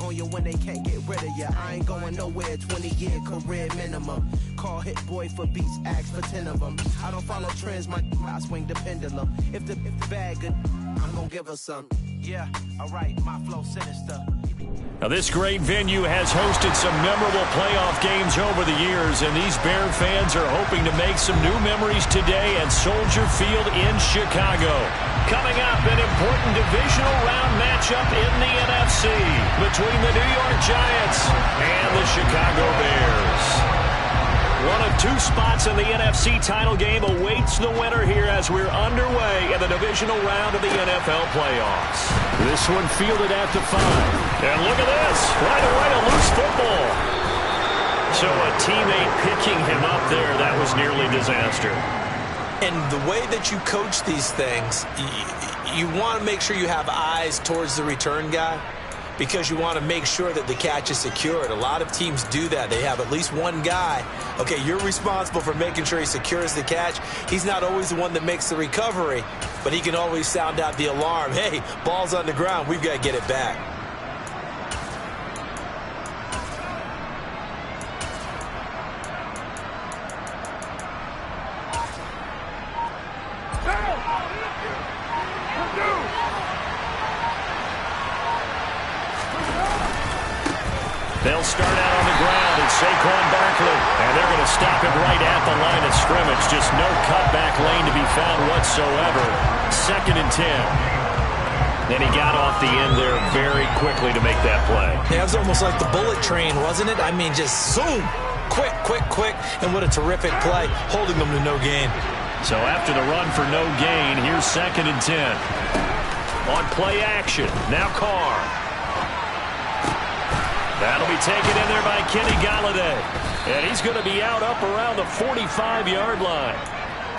on you when they can't get rid of you. I ain't going nowhere, 20-year career minimum. Call Hit Boy for beats, ask for 10 of them. I don't follow trends, I swing the pendulum. If the bag good, I'm gonna give her some. Yeah, alright, my flow sinister. Now, this great venue has hosted some memorable playoff games over the years, and these Bear fans are hoping to make some new memories today at Soldier Field in Chicago. Coming up, an important divisional round matchup in the NFC between the New York Giants and the Chicago Bears. One of two spots in the NFC title game awaits the winner here as we're underway in the divisional round of the NFL playoffs. This one fielded at the 5. And look at this. Right away, a loose football. So a teammate picking him up there, that was nearly disaster. And the way that you coach these things, you want to make sure you have eyes towards the return guy, because you want to make sure that the catch is secured. A lot of teams do that. They have at least one guy. Okay, you're responsible for making sure he secures the catch. He's not always the one that makes the recovery, but he can always sound out the alarm. Hey, ball's on the ground. We've got to get it back. They'll start out on the ground, and Saquon Barkley. And they're going to stop him right at the line of scrimmage. Just no cutback lane to be found whatsoever. 2nd and 10. Then he got off the end there very quickly to make that play. Yeah, it was almost like the bullet train, wasn't it? I mean, just zoom. Quick, quick, quick. And what a terrific play, holding them to no gain. So after the run for no gain, here's 2nd and 10. On play action, now Carr. That'll be taken in there by Kenny Golladay. And he's going to be out up around the 45-yard line.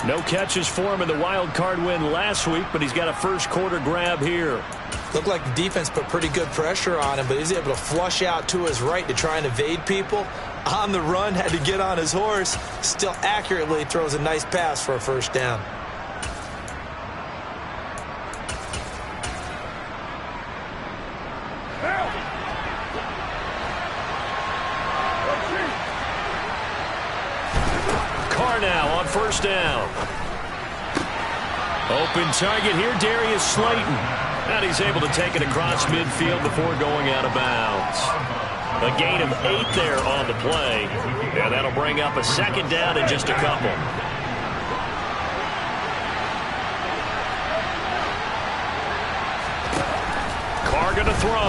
No catches for him in the wild card win last week, but he's got a first quarter grab here. Looked like the defense put pretty good pressure on him, but he's able to flush out to his right to try and evade people. On the run, had to get on his horse. Still accurately throws a nice pass for a first down. Now on first down. Open target here, Darius Slayton. And he's able to take it across midfield before going out of bounds. A gain of 8 there on the play. And that'll bring up a 2nd down in just a couple. Carr going to throw.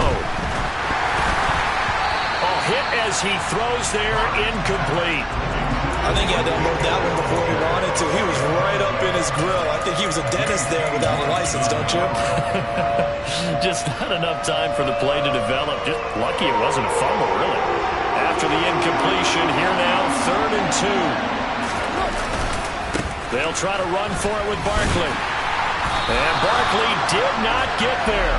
Hit as he throws there, incomplete. I think he had to unload that one before he wanted to. He was right up in his grill. I think he was a dentist there without a license, don't you? Just not enough time for the play to develop. Just lucky it wasn't a fumble, really. After the incompletion, here now, 3rd and 2. They'll try to run for it with Barkley. And Barkley did not get there.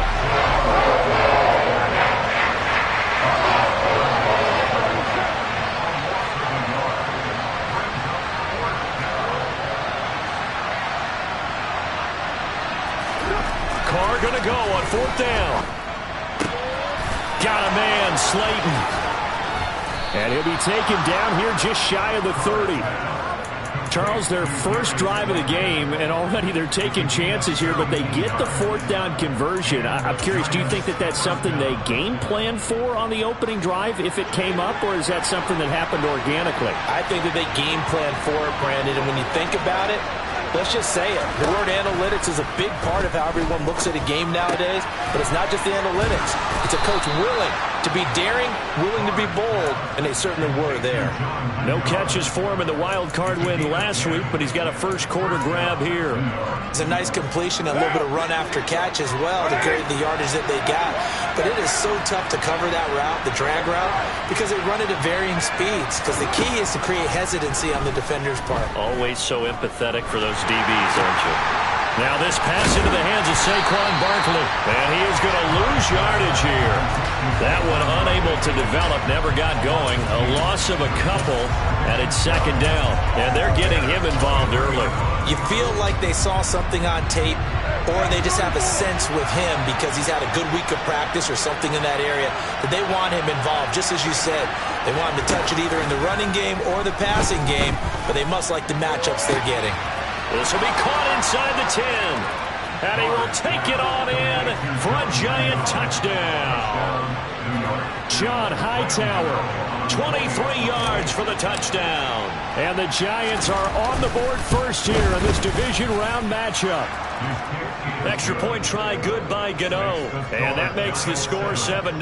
Carr going to go on 4th down. Got a man, Slayton. And he'll be taken down here just shy of the 30. Charles, their first drive of the game, and already they're taking chances here, but they get the 4th down conversion. I'm curious, do you think that that's something they game plan for on the opening drive if it came up, or is that something that happened organically? I think that they game plan for it, Brandon, and when you think about it, let's just say it. The word analytics is a big part of how everyone looks at a game nowadays, but it's not just the analytics. It's a coach willing to be daring, willing to be bold, and they certainly were there. No catches for him in the wild card win last week, but he's got a first quarter grab here. It's a nice completion, a little bit of run after catch as well to create the yardage that they got. But it is so tough to cover that route, the drag route, because they run it at varying speeds, because the key is to create hesitancy on the defender's part. Always so empathetic for those DBs, aren't you? Now this pass into the hands of Saquon Barkley, and he is going to lose yardage here. That one unable able to develop, never got going. A loss of a couple, and it's second down. And they're getting him involved early. You feel like they saw something on tape, or they just have a sense with him because he's had a good week of practice or something in that area that they want him involved. Just as you said, they want him to touch it either in the running game or the passing game, but they must like the matchups they're getting. This will be caught inside the 10. And he will take it on in for a giant touchdown. John Hightower, 23 yards for the touchdown. And the Giants are on the board first here in this division round matchup. Extra point try good by Gano. And that makes the score 7-0.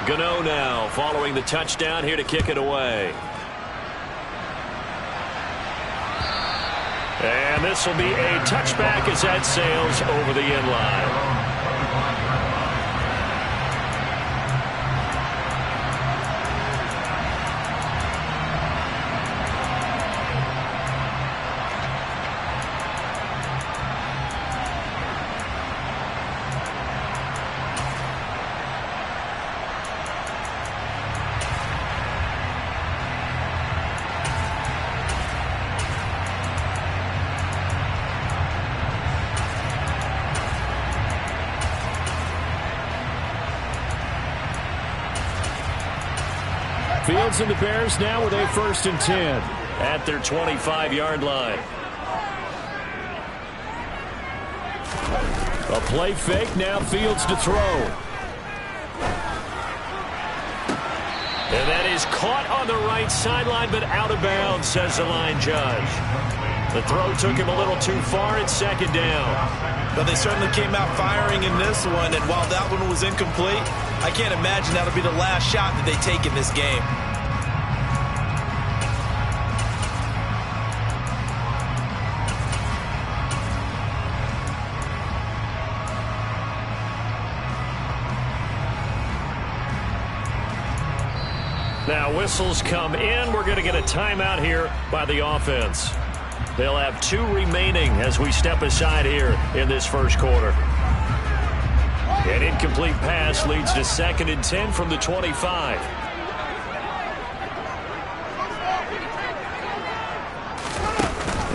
Gano now following the touchdown here to kick it away. And this will be a touchback as that sails over the end line. Fields and the Bears now with a 1st and 10 at their 25-yard line. A play fake, now Fields to throw. And that is caught on the right sideline, but out of bounds, says the line judge. The throw took him a little too far. It's second down. But they certainly came out firing in this one, and while that one was incomplete, I can't imagine that'll be the last shot that they take in this game. Now whistles come in. We're going to get a timeout here by the offense. They'll have 2 remaining as we step aside here in this first quarter. An incomplete pass leads to 2nd and 10 from the 25.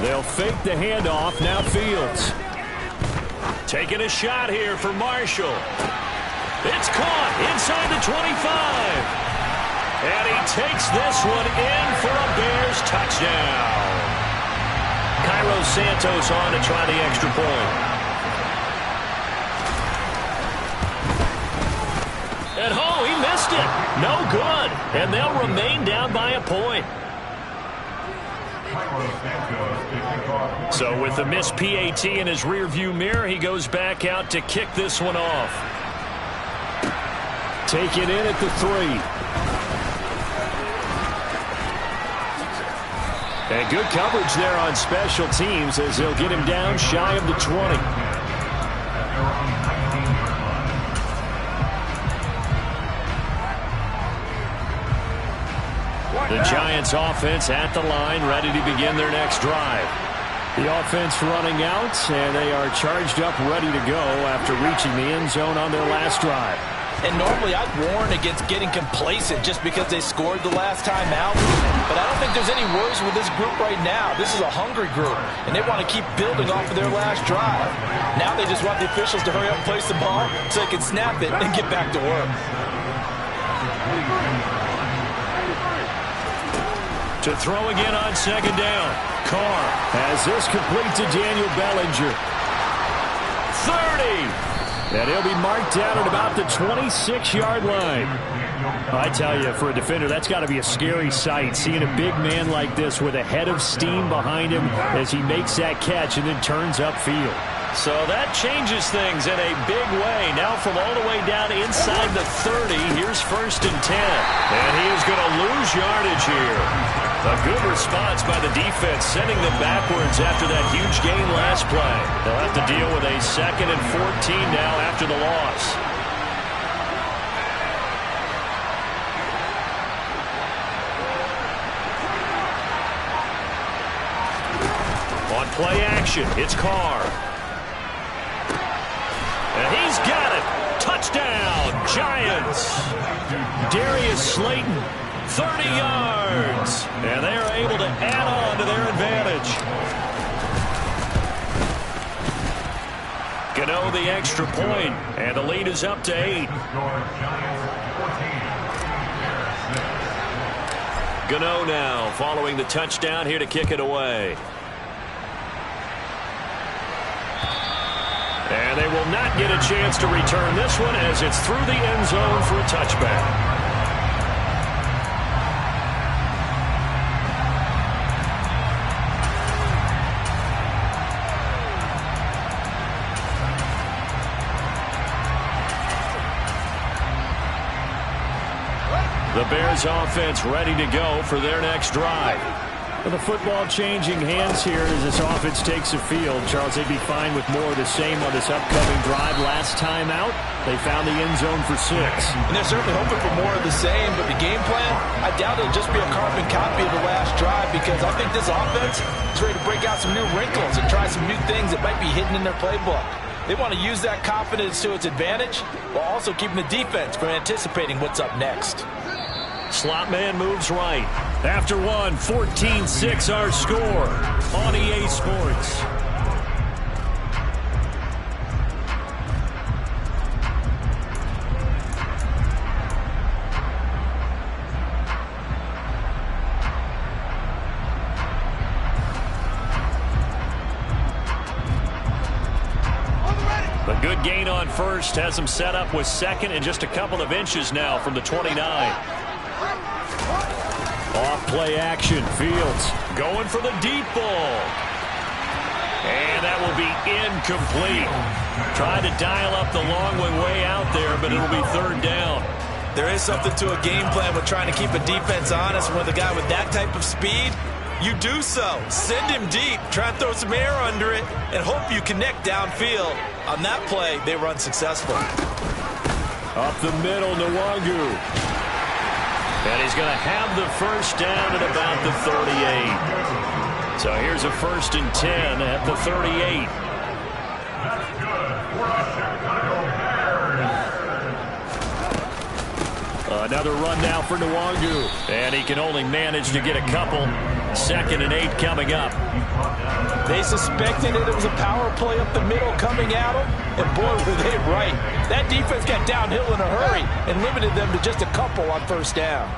They'll fake the handoff. Now Fields. Taking a shot here for Marshall. It's caught inside the 25. And he takes this one in for a Bears touchdown. Cairo Santos on to try the extra point. And oh, he missed it. No good. And they'll remain down by a point. So with the missed PAT in his rearview mirror, he goes back out to kick this one off. Take it in at the 3. And good coverage there on special teams as they'll get him down shy of the 20. The Giants offense at the line, ready to begin their next drive. The offense running out, and they are charged up, ready to go after reaching the end zone on their last drive. And normally I'd warn against getting complacent just because they scored the last time out. But I don't think there's any worries with this group right now. This is a hungry group, and they want to keep building off of their last drive. Now they just want the officials to hurry up and place the ball so they can snap it and get back to work. To throw again on second down. Carr has this complete to Daniel Bellinger. 30. And he'll be marked down at about the 26-yard line. I tell you, for a defender, that's got to be a scary sight, seeing a big man like this with a head of steam behind him as he makes that catch and then turns upfield. So that changes things in a big way. Now from all the way down inside the 30, here's 1st and 10. And he is going to lose yardage here. A good response by the defense, sending them backwards after that huge gain last play. They'll have to deal with a 2nd and 14 now after the loss. On play action, it's Carr. And he's got it. Touchdown, Giants. Darius Slayton, 30 yards. And they are able to add on to their advantage. Gano the extra point, and the lead is up to 8. Gano now following the touchdown here to kick it away. And they will not get a chance to return this one as it's through the end zone for a touchback. The Bears offense ready to go for their next drive. Well, the football changing hands here as this offense takes the field. Charles, they'd be fine with more of the same on this upcoming drive. Last time out, they found the end zone for 6. And they're certainly hoping for more of the same, but the game plan, I doubt it'll just be a carbon copy of the last drive, because I think this offense is ready to break out some new wrinkles and try some new things that might be hidden in their playbook. They want to use that confidence to its advantage while also keeping the defense from anticipating what's up next. Slot man moves right. After one, 14-6 our score on EA Sports. The good gain on first has them set up with 2nd and just a couple of inches now from the 29. Off play action, Fields going for the deep ball. And that will be incomplete. Tried to dial up the long way out there, but it'll be 3rd down. There is something to a game plan with trying to keep a defense honest. With a guy with that type of speed, you do so. Send him deep, try and throw some air under it, and hope you connect downfield. On that play, they were unsuccessful. Up the middle, Nwangu. And he's going to have the first down at about the 38. So here's a 1st and 10 at the 38. Another run now for Nwangu. And he can only manage to get a couple. 2nd and 8 coming up. They suspected that it was a power play up the middle coming at them, and boy, were they right. That defense got downhill in a hurry and limited them to just a couple on 1st down.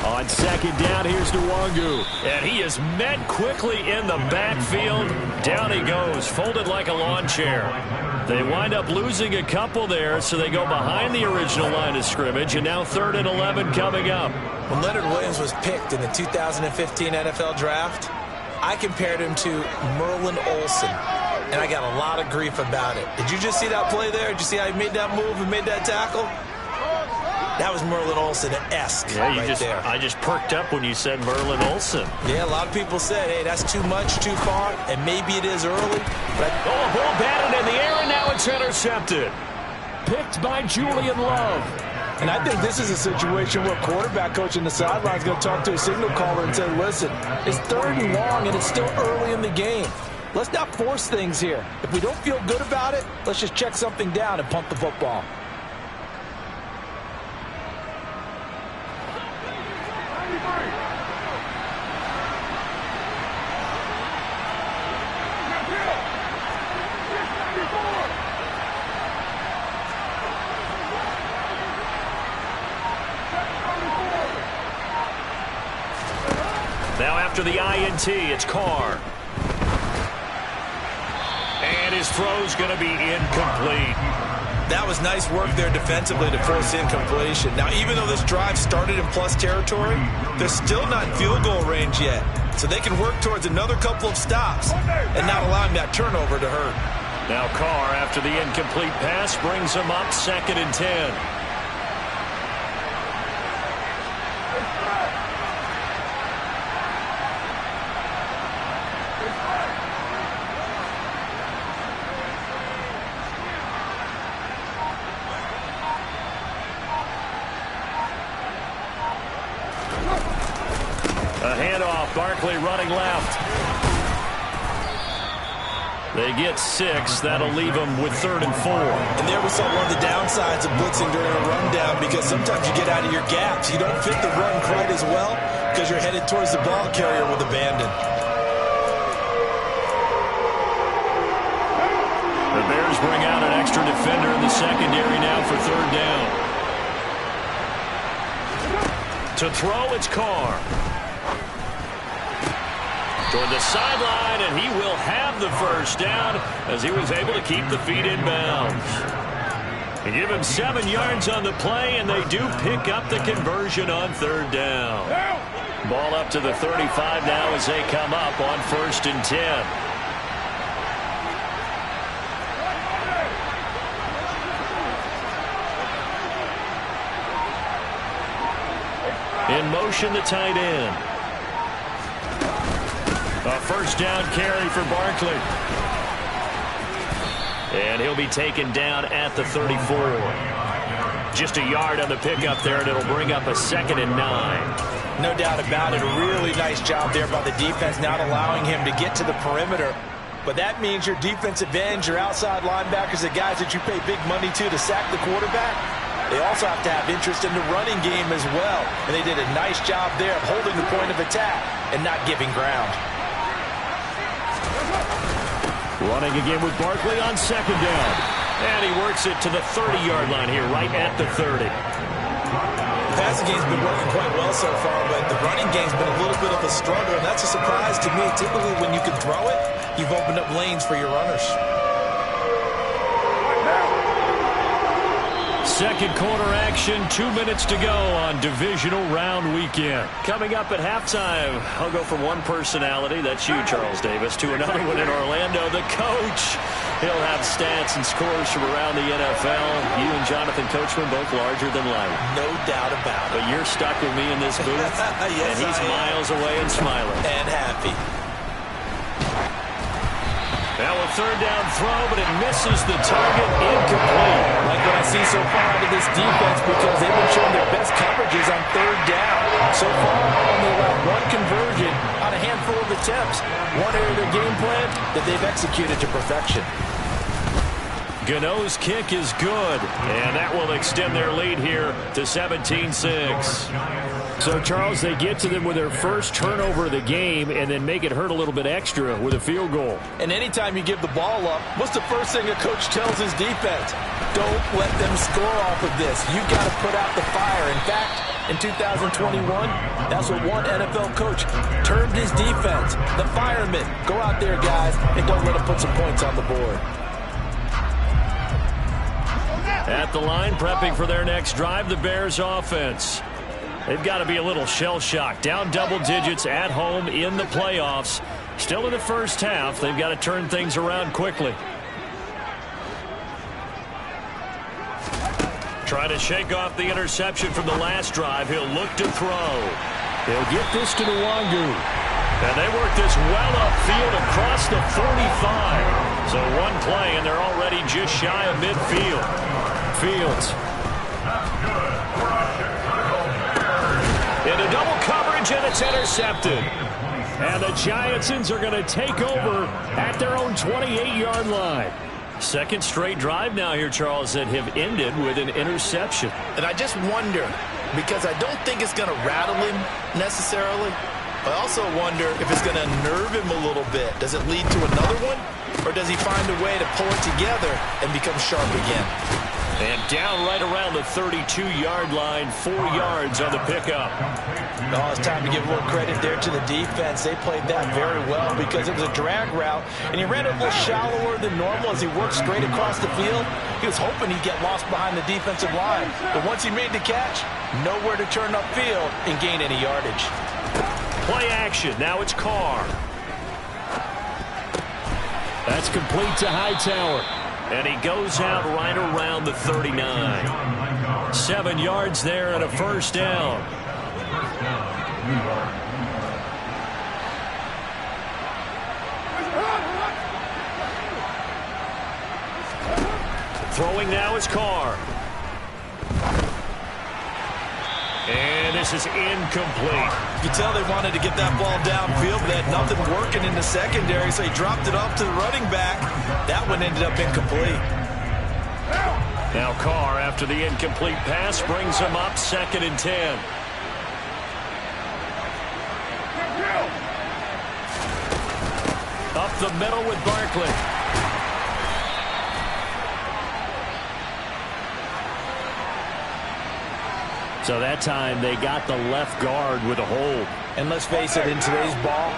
On 2nd down, here's Nwangu. And he is met quickly in the backfield. Down he goes, folded like a lawn chair. They wind up losing a couple there, so they go behind the original line of scrimmage, and now 3rd and 11 coming up. When Leonard Williams was picked in the 2015 NFL Draft, I compared him to Merlin Olsen, and I got a lot of grief about it. Did you just see that play there? Did you see how he made that move and made that tackle? That was Merlin Olsen-esque there. I just perked up when you said Merlin Olsen. Yeah, a lot of people said, hey, that's too much, too far, and maybe it is early. But a ball batted in the air, and now it's intercepted. Picked by Julian Love. And I think this is a situation where quarterback coach in the sideline is going to talk to a signal caller and say, listen, it's 3rd and long, and it's still early in the game. Let's not force things here. If we don't feel good about it, let's just check something down and punt the football. Now after the INT, it's Carr. And his throw's going to be incomplete. That was nice work there defensively to force incompletion. Now, even though this drive started in plus territory, they're still not in field goal range yet. So they can work towards another couple of stops and not allowing that turnover to hurt. Now Carr, after the incomplete pass, brings them up 2nd and 10. A handoff, Barkley running left. They get 6. That'll leave them with 3rd and 4. And there we saw one of the downsides of blitzing during a rundown, because sometimes you get out of your gaps. You don't fit the run quite as well because you're headed towards the ball carrier with abandon. The Bears bring out an extra defender in the secondary now for 3rd down. To throw, it's Carr. Toward the sideline, and he will have the first down as he was able to keep the feet in bounds. They give him 7 yards on the play, and they do pick up the conversion on 3rd down. Ball up to the 35 now as they come up on 1st and 10. In motion, the tight end. A 1st down carry for Barkley. And he'll be taken down at the 34. Just a yard on the pickup there, and it'll bring up a 2nd and 9. No doubt about it. A really nice job there by the defense, not allowing him to get to the perimeter. But that means your defensive ends, your outside linebackers, the guys that you pay big money to sack the quarterback, they also have to have interest in the running game as well. And they did a nice job there of holding the point of attack and not giving ground. Running again with Barkley on 2nd down. And he works it to the 30-yard line here, right at the 30. The passing game's been working quite well so far, but the running game's been a little bit of a struggle, and that's a surprise to me. Typically, when you can throw it, you've opened up lanes for your runners. 2nd quarter action, 2 minutes to go on divisional round weekend. Coming up at halftime, I'll go from one personality, that's you, Charles Davis, to another one in Orlando, the coach. He'll have stats and scores from around the NFL. You and Jonathan Coachman both larger than life. No doubt about it. But you're stuck with me in this booth, yes, and he's miles away and smiling. And happy. Now a 3rd down throw, but it misses the target, incomplete. Like what I see so far out of this defense, because they've been showing their best coverages on 3rd down. So far, only allowed 1 conversion on a handful of attempts. One area of their game plan that they've executed to perfection. Gano's kick is good, and that will extend their lead here to 17-6. So, Charles, they get to them with their first turnover of the game and then make it hurt a little bit extra with a field goal. And anytime you give the ball up, what's the first thing a coach tells his defense? Don't let them score off of this. You've got to put out the fire. In fact, in 2021, that's what one NFL coach termed his defense, the firemen. Go out there, guys, and don't let them put some points on the board. At the line, prepping for their next drive, the Bears offense. They've got to be a little shell-shocked. Down double digits at home in the playoffs. Still in the first half. They've got to turn things around quickly. Trying to shake off the interception from the last drive. He'll look to throw. They'll get this to Nwangu. And they work this well upfield across the 45. So one play, and they're already just shy of midfield. Fields. Into double coverage, and it's intercepted. And the Giantsons are going to take over at their own 28-yard line. Second straight drive now here, Charles, that have ended with an interception. And I just wonder, because I don't think it's going to rattle him necessarily. I also wonder if it's going to nerve him a little bit. Does it lead to another one? Or does he find a way to pull it together and become sharp again? And down right around the 32-yard line, 4 yards on the pickup. Oh, it's time to give more credit there to the defense. They played that very well because it was a drag route, and he ran it a little shallower than normal as he worked straight across the field. He was hoping he'd get lost behind the defensive line, but once he made the catch, nowhere to turn upfield and gain any yardage. Play action. Now it's Carr. That's complete to Hightower. And he goes out right around the 39. 7 yards there and a first down. Throwing now is Carr. And this is incomplete. You can tell they wanted to get that ball downfield, but they had nothing working in the secondary, so he dropped it off to the running back. That one ended up incomplete. Now Carr, after the incomplete pass, brings him up 2nd and 10. Up the middle with Barkley. So that time they got the left guard with a hold. And let's face it, in today's ball,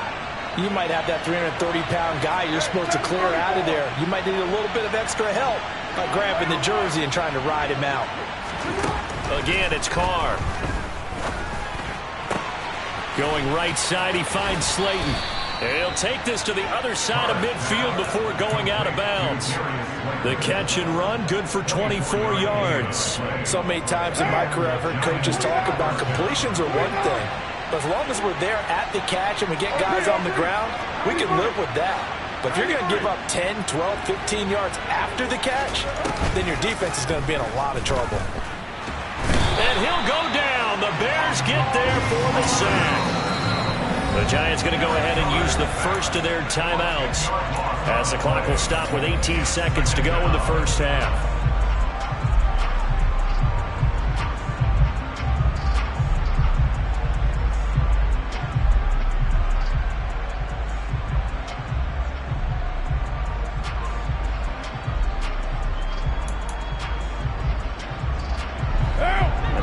you might have that 330-pound guy you're supposed to clear out of there. You might need a little bit of extra help by grabbing the jersey and trying to ride him out. Again, it's Carr. Going right side, he finds Slayton. He'll take this to the other side of midfield before going out of bounds. The catch and run, good for 24 yards. So many times in my career, I've heard coaches talk about completions are one thing. But as long as we're there at the catch and we get guys on the ground, we can live with that. But if you're going to give up 10, 12, 15 yards after the catch, then your defense is going to be in a lot of trouble. And he'll go down. The Bears get there for the sack. The Giants going to go ahead and use the first of their timeouts as the clock will stop with 18 seconds to go in the first half.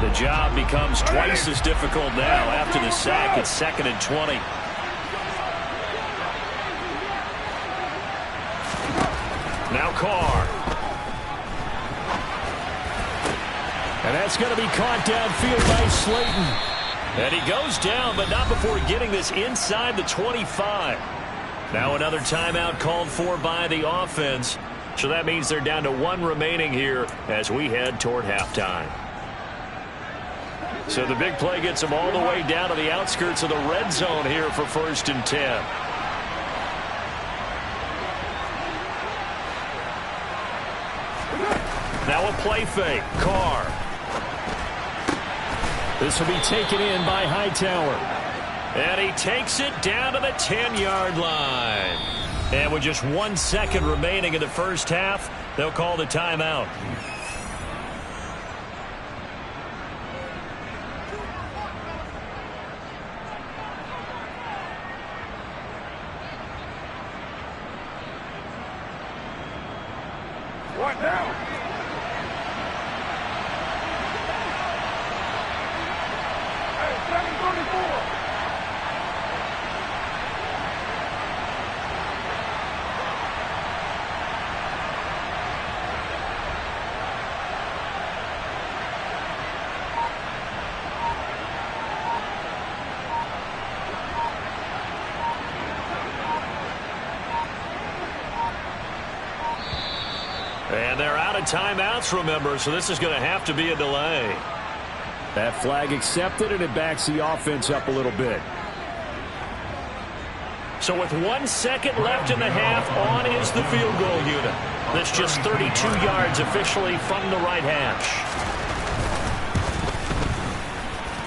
The job becomes twice as difficult now. After the sack, it's 2nd and 20. Now Carr. And that's going to be caught downfield by Slayton. And he goes down, but not before getting this inside the 25. Now another timeout called for by the offense. So that means they're down to 1 remaining here as we head toward halftime. So the big play gets them all the way down to the outskirts of the red zone here for 1st and 10. Now a play fake. Carr. This will be taken in by Hightower. And he takes it down to the 10-yard line. And with just 1 second remaining in the first half, they'll call the timeout. What now? Hey, 734. And they're out of timeouts, remember, so this is going to have to be a delay. That flag accepted, and it backs the offense up a little bit. So with 1 second left in the half, on is the field goal unit. That's just 32 yards officially from the right hash.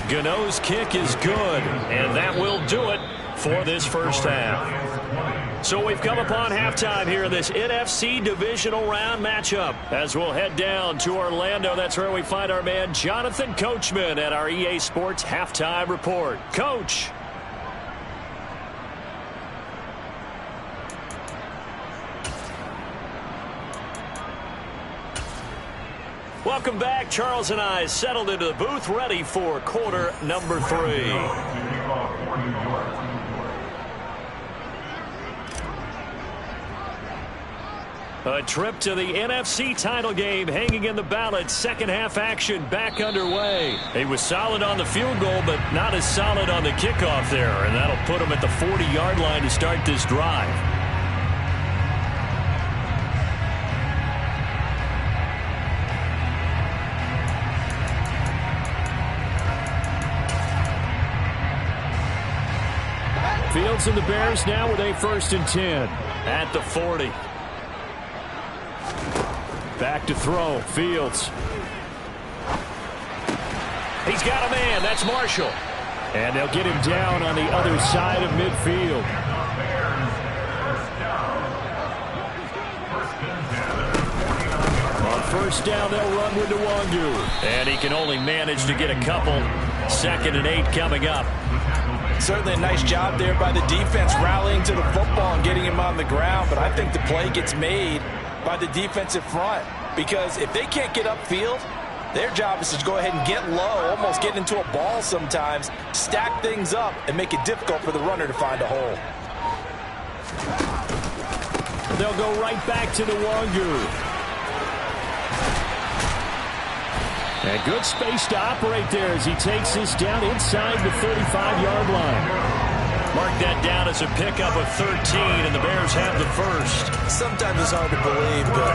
Gano's kick is good, and that will do it for this first half. So we've come upon halftime here in this NFC divisional round matchup. As we'll head down to Orlando, that's where we find our man Jonathan Coachman at our EA Sports Halftime Report. Coach. Welcome back. Charles and I settled into the booth, ready for quarter number 3. A trip to the NFC title game hanging in the balance. Second half action back underway. He was solid on the field goal, but not as solid on the kickoff there. And that'll put him at the 40-yard line to start this drive. Fields and the Bears now with a 1st and 10 at the 40. Back to throw. Fields. He's got a man. That's Marshall. And they'll get him down on the other side of midfield. On 1st down, they'll run with Nwangu. And he can only manage to get a couple. 2nd and 8 coming up. Certainly a nice job there by the defense rallying to the football and getting him on the ground. But I think the play gets made by the defensive front, because if they can't get upfield, their job is to go ahead and get low, almost get into a ball sometimes, stack things up, and make it difficult for the runner to find a hole. They'll go right back to Nwangu. And good space to operate there as he takes this down inside the 35-yard line. Mark that down as a pickup of 13, and the Bears have the 1st. Sometimes it's hard to believe, but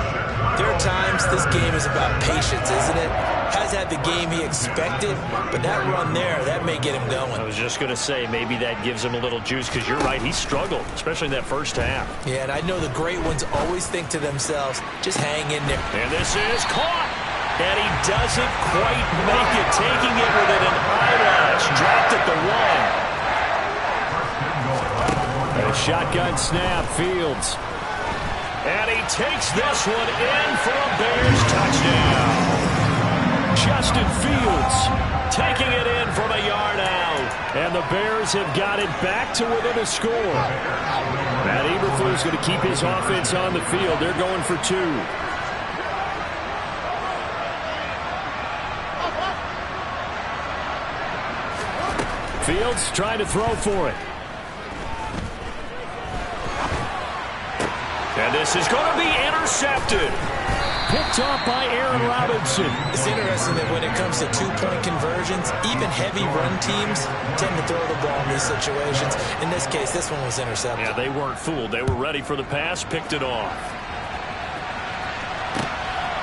there are times this game is about patience, isn't it? Has had the game he expected, but that run there, that may get him going. I was just going to say, maybe that gives him a little juice, because you're right, he struggled, especially in that 1st half. Yeah, and I know the great ones always think to themselves, just hang in there. And this is caught. And he doesn't quite make it, taking it within an eyelash. Dropped at the 1. A shotgun snap, Fields. And he takes this one in for a Bears touchdown. Justin Fields taking it in from a yard out. And the Bears have got it back to within a score. Matt Eberflus is going to keep his offense on the field. They're going for 2. Fields trying to throw for it. And this is going to be intercepted. Picked off by Aaron Robinson. It's interesting that when it comes to 2-point conversions, even heavy run teams tend to throw the ball in these situations. In this case, this one was intercepted. Yeah, they weren't fooled. They were ready for the pass, picked it off.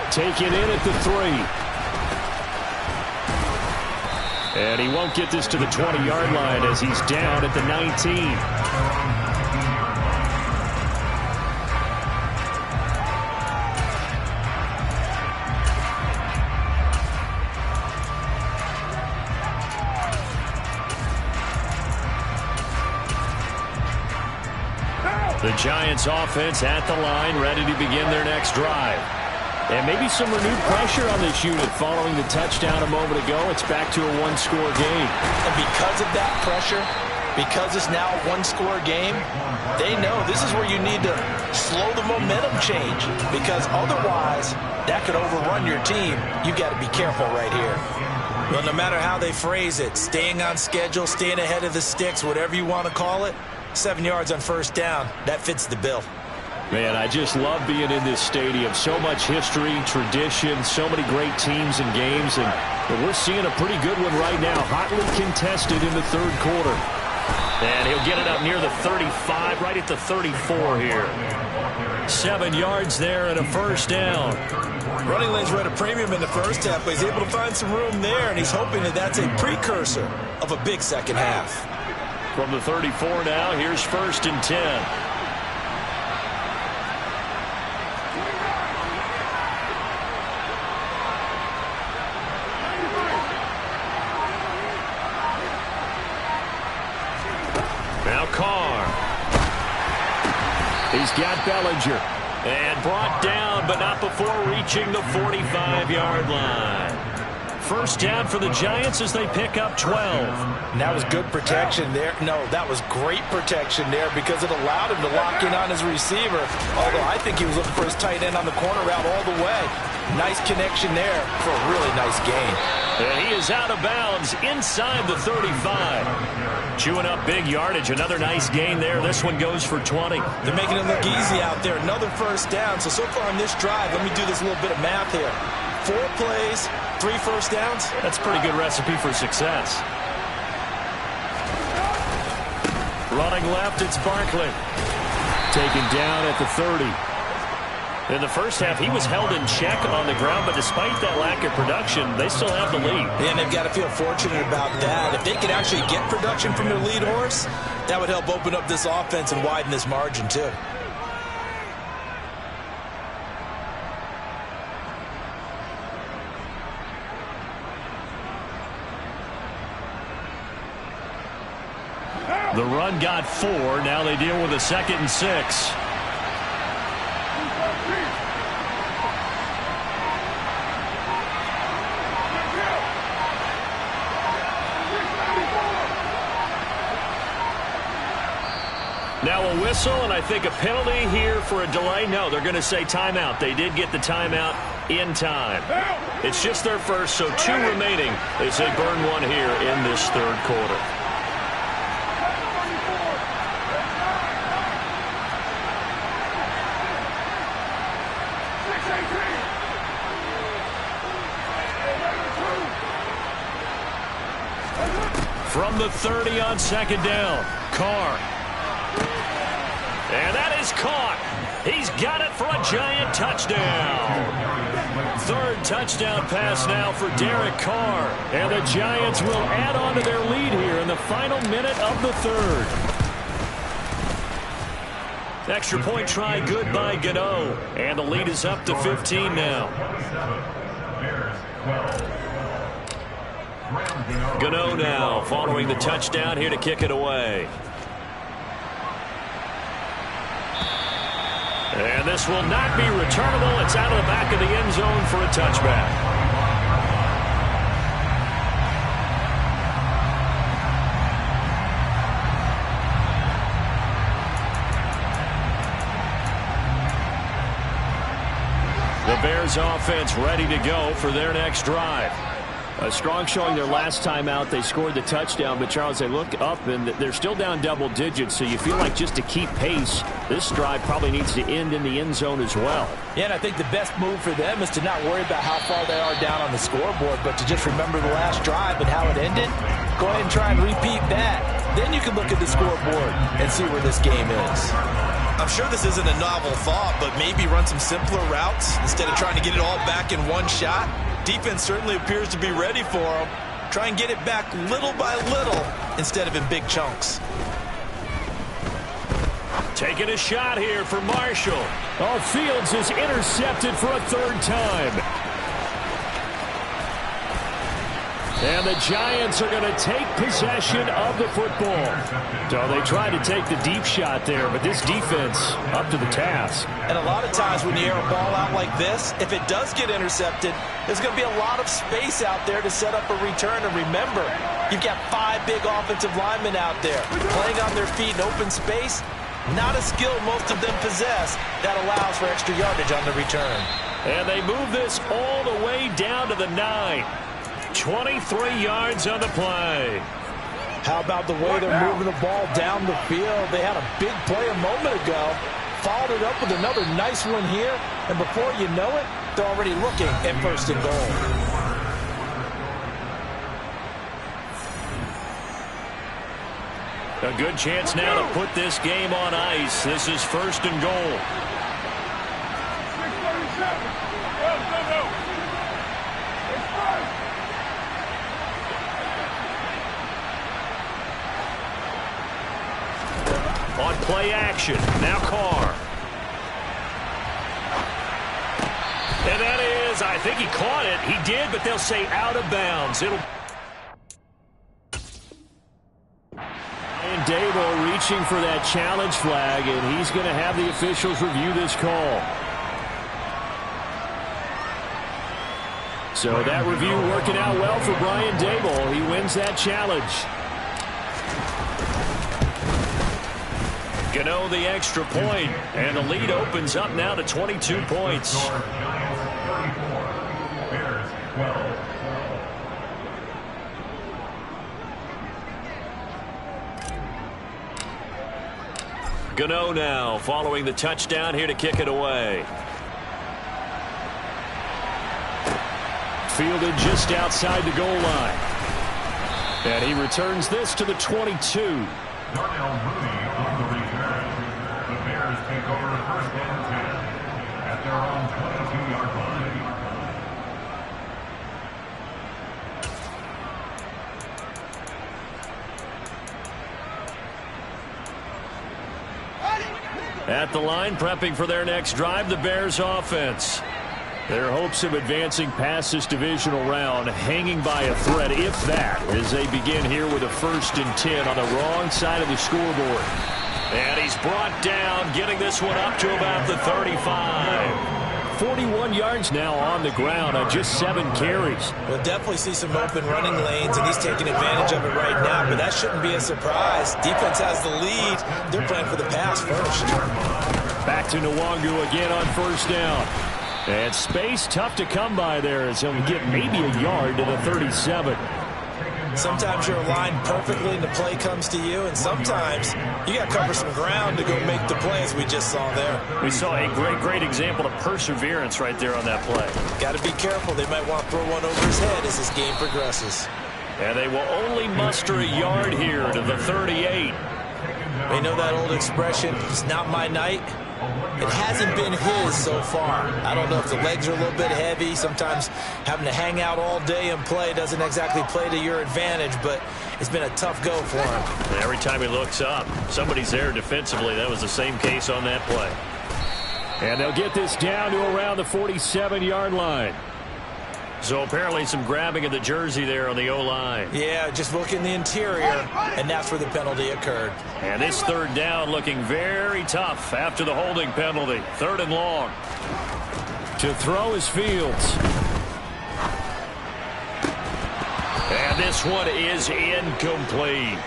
Taken in at the 3. And he won't get this to the 20-yard line as he's down at the 19. The Giants offense at the line, ready to begin their next drive. And maybe some renewed pressure on this unit following the touchdown a moment ago. It's back to a 1-score game. And because of that pressure, because it's now a 1-score game, they know this is where you need to slow the momentum change, because otherwise that could overrun your team. You've got to be careful right here. Well, no matter how they phrase it, staying on schedule, staying ahead of the sticks, whatever you want to call it, 7 yards on 1st down, that fits the bill. Man, I just love being in this stadium. So much history, tradition, so many great teams and games, and we're seeing a pretty good one right now. Hotly contested in the 3rd quarter. And he'll get it up near the 35, right at the 34 here. 7 yards there and a 1st down. Running lanes were at a premium in the 1st half, but he's able to find some room there, and he's hoping that that's a precursor of a big 2nd half. From the 34 now, here's 1st and 10. Now Carr. He's got Bellinger. And brought down, but not before reaching the 45-yard line. First down for the Giants as they pick up 12. And that was good protection there. No, that was great protection there because it allowed him to lock in on his receiver. Although I think he was looking for his tight end on the corner route all the way. Nice connection there for a really nice gain. And he is out of bounds inside the 35. Chewing up big yardage. Another nice gain there. This one goes for 20. They're making it look easy out there. Another first down. So far on this drive, let me do this little bit of math here. 4 plays, 3 first downs. That's a pretty good recipe for success. Running left, it's Barkley. Taken down at the 30. In the first half, he was held in check on the ground, but despite that lack of production, they still have the lead. And they've got to feel fortunate about that. If they could actually get production from their lead horse, that would help open up this offense and widen this margin too. The run got 4. Now they deal with a 2nd and 6. Now a whistle, and I think a penalty here for a delay. No, they're going to say timeout. They did get the timeout in time. It's just their first, so 2 remaining as they burn one here in this third quarter. From the 30 on 2nd down, Carr. And that is caught. He's got it for a giant touchdown. 3rd touchdown pass now for Derek Carr. And the Giants will add on to their lead here in the final minute of the 3rd. Extra point try good by Gano. And the lead is up to 15 now. Gano now following the touchdown here to kick it away. And this will not be returnable. It's out of the back of the end zone for a touchback. The Bears offense ready to go for their next drive. A strong showing their last time out. They scored the touchdown, but Charles, they look up and they're still down double digits, so you feel like just to keep pace, this drive probably needs to end in the end zone as well. Yeah, and I think the best move for them is to not worry about how far they are down on the scoreboard, but to just remember the last drive and how it ended. Go ahead and try and repeat that. Then you can look at the scoreboard and see where this game is. I'm sure this isn't a novel thought, but maybe run some simpler routes instead of trying to get it all back in one shot. Defense certainly appears to be ready for them. Try and get it back little by little instead of in big chunks. Taking a shot here for Marshall. Oh, Fields is intercepted for a 3rd time. And the Giants are going to take possession of the football. So they tried to take the deep shot there, but this defense up to the task. And a lot of times when you air a ball out like this, if it does get intercepted, there's going to be a lot of space out there to set up a return. And remember, you've got 5 big offensive linemen out there playing on their feet in open space. Not a skill most of them possess that allows for extra yardage on the return. And they move this all the way down to the 9. 23 yards on the play. How about the way they're moving the ball down the field? They had a big play a moment ago. Followed it up with another nice one here. And before you know it, they're already looking at 1st and goal. A good chance now to put this game on ice. This is 1st and goal. 637. Go. On play action, now Carr. And that is, I think he caught it. He did, but they'll say out of bounds. And Dable reaching for that challenge flag, and he's going to have the officials review this call. So that review working out well for Brian Dable. He wins that challenge. Gano the extra point, and the lead opens up now to 22 points. Gano now following the touchdown here to kick it away. Fielded just outside the goal line. And he returns this to the 22. Darnell Mooney on the return. The Bears take over first and 10 at their own 22-yard line. At the line, prepping for their next drive, the Bears offense. Their hopes of advancing past this divisional round hanging by a thread, if that, as they begin here with a 1st and 10 on the wrong side of the scoreboard. And he's brought down, getting this one up to about the 35. 41 yards now on the ground on just 7 carries. We'll definitely see some open running lanes, and he's taking advantage of it right now, but that shouldn't be a surprise. Defense has the lead. They're playing for the pass first. Back to Nwangu again on 1st down. And space tough to come by there as he'll get maybe a yard to the 37. Sometimes you're aligned perfectly and the play comes to you, and sometimes you got to cover some ground to go make the play, as we just saw there. We saw a great example of perseverance right there on that play. Got to be careful. They might want to throw one over his head as this game progresses. And they will only muster a yard here to the 38. You know that old expression, it's not my night? It hasn't been his so far. I don't know if the legs are a little bit heavy. Sometimes having to hang out all day and play doesn't exactly play to your advantage, but it's been a tough go for him. And every time he looks up, somebody's there defensively. That was the same case on that play. And they'll get this down to around the 47-yard line. So apparently some grabbing of the jersey there on the O-line. Yeah, just look in the interior, and that's where the penalty occurred. And this 3rd down looking very tough after the holding penalty. 3rd and long. To throw is Fields. And this one is incomplete.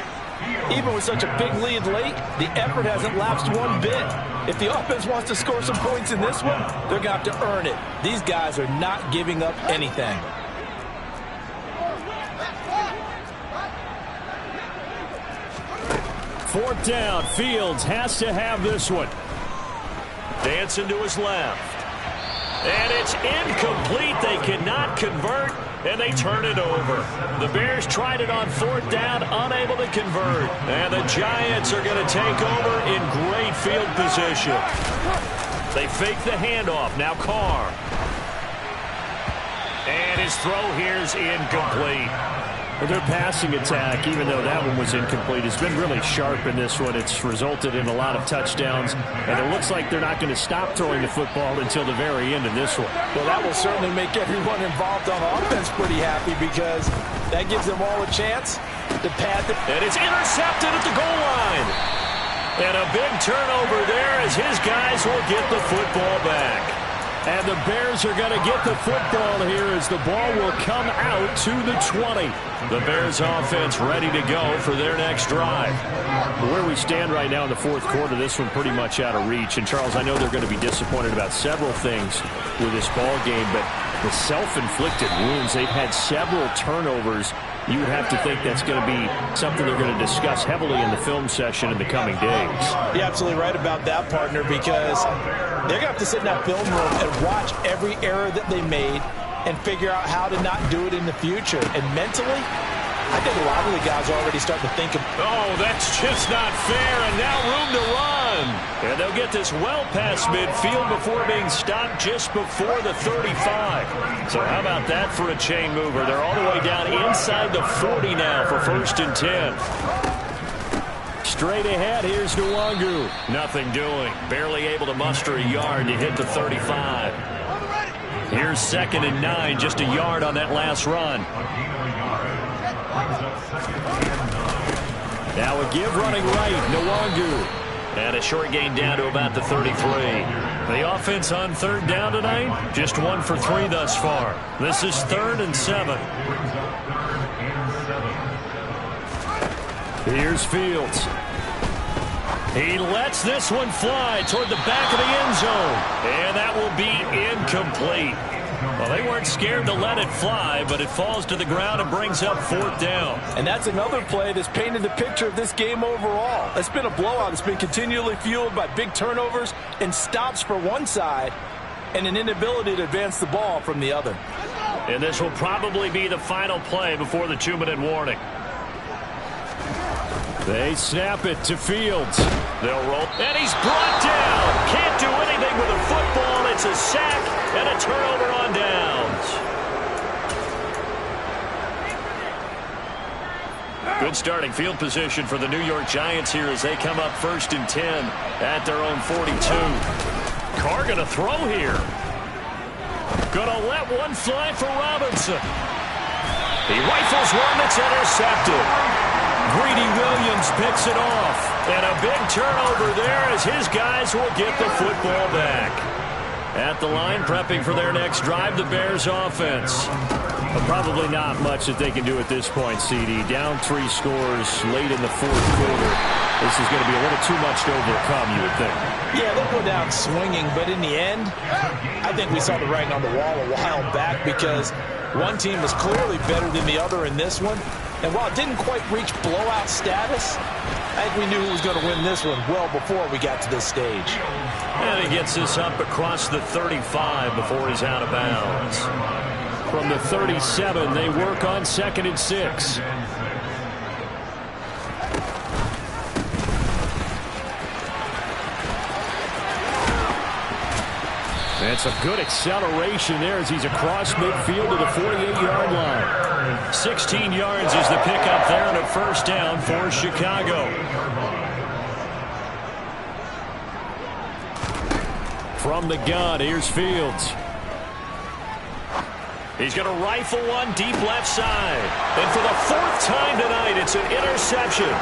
Even with such a big lead late, the effort hasn't lapsed one bit. If the offense wants to score some points in this one, they're going to have to earn it. These guys are not giving up anything. Fourth down, Fields has to have this one. Dancing to his left. And it's incomplete. They cannot convert, and they turn it over. The Bears tried it on 4th down, unable to convert. And the Giants are going to take over in great field position. They fake the handoff. Now Carr. And his throw here is incomplete. Their passing attack, even though that one was incomplete, has been really sharp in this one. It's resulted in a lot of touchdowns, and it looks like they're not going to stop throwing the football until the very end of this one. Well, that will certainly make everyone involved on offense pretty happy, because that gives them all a chance to pad the... And it's intercepted at the goal line. And a big turnover there as his guys will get the football back. And the Bears are going to get the football here as the ball will come out to the 20. The Bears offense ready to go for their next drive. Where we stand right now in the 4th quarter, this one pretty much out of reach. And, Charles, I know they're going to be disappointed about several things with this ball game, but the self-inflicted wounds, they've had several turnovers. You would have to think that's going to be something they're going to discuss heavily in the film session in the coming days. You're absolutely right about that, partner, because they're going to have to sit in that film room and watch every error that they made and figure out how to not do it in the future. And mentally, I think a lot of the guys are already starting to think of... Oh, that's just not fair, and now room to run. And they'll get this well past midfield before being stopped just before the 35. So how about that for a chain mover? They're all the way down inside the 40 now for 1st and 10. Straight ahead, here's Nwangu. Nothing doing. Barely able to muster a yard to hit the 35. Here's 2nd and 9, just a yard on that last run. Now a give running right, Nwangu. And a short gain down to about the 33. The offense on third down tonight, just 1 for 3 thus far. This is 3rd and 7. Here's Fields. He lets this one fly toward the back of the end zone. And that will be incomplete. Well, they weren't scared to let it fly, but it falls to the ground and brings up 4th down. And that's another play that's painted the picture of this game overall. It's been a blowout. It's been continually fueled by big turnovers and stops for one side and an inability to advance the ball from the other. And this will probably be the final play before the 2-minute warning. They snap it to Fields. They'll roll. And he's brought down. Can't do anything with a football. It's a sack and a turnover on downs. Good starting field position for the New York Giants here as they come up 1st and 10 at their own 42. Carr going to throw here. Going to let one fly for Robinson. He rifles one that's intercepted. Greedy Williams picks it off. And a big turnover there as his guys will get the football back. At the line, prepping for their next drive, the Bears offense. But probably not much that they can do at this point, CD. Down 3 scores late in the 4th quarter. This is going to be a little too much to overcome, you would think. Yeah, they'll go down swinging, but in the end, I think we saw the writing on the wall a while back because one team was clearly better than the other in this one. And while it didn't quite reach blowout status, I think we knew who was going to win this one well before we got to this stage. And he gets this up across the 35 before he's out of bounds. From the 37, they work on 2nd and 6. That's a good acceleration there as he's across midfield to the 48-yard line. 16 yards is the pickup there and a 1st down for Chicago. From the gun, here's Fields. He's going to rifle one deep left side. And for the 4th time tonight, it's an interception.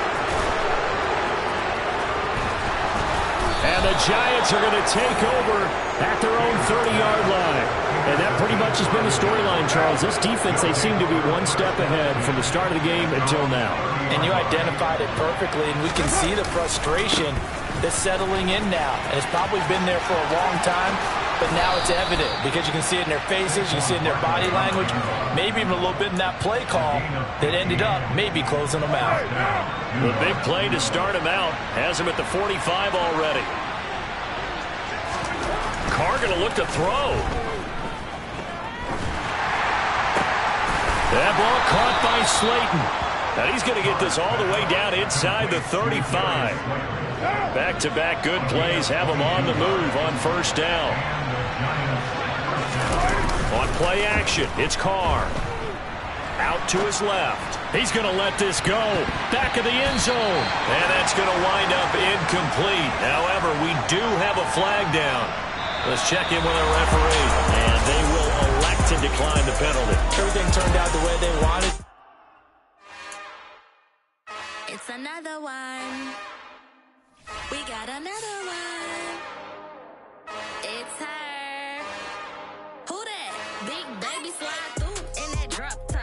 And the Giants are going to take over at their own 30-yard line. And that pretty much has been the storyline, Charles. This defense, they seem to be one step ahead from the start of the game until now. And you identified it perfectly, and we can see the frustration that's settling in now. And it's probably been there for a long time, but now it's evident because you can see it in their faces, you can see it in their body language, maybe even a little bit in that play call that ended up maybe closing them out. The big play to start him out has him at the 45 already. Carr going to look to throw. That ball caught by Slayton. And he's going to get this all the way down inside the 35. Back-to-back good plays have him on the move on 1st down. On play action, it's Carr. Out to his left. He's going to let this go. Back of the end zone. And that's going to wind up incomplete. However, we do have a flag down. Let's check in with our referee. And they will elect to decline the penalty. Everything turned out the way they wanted. It's another one. We got another one. It's her. Who that? Big baby slide through in that drop top.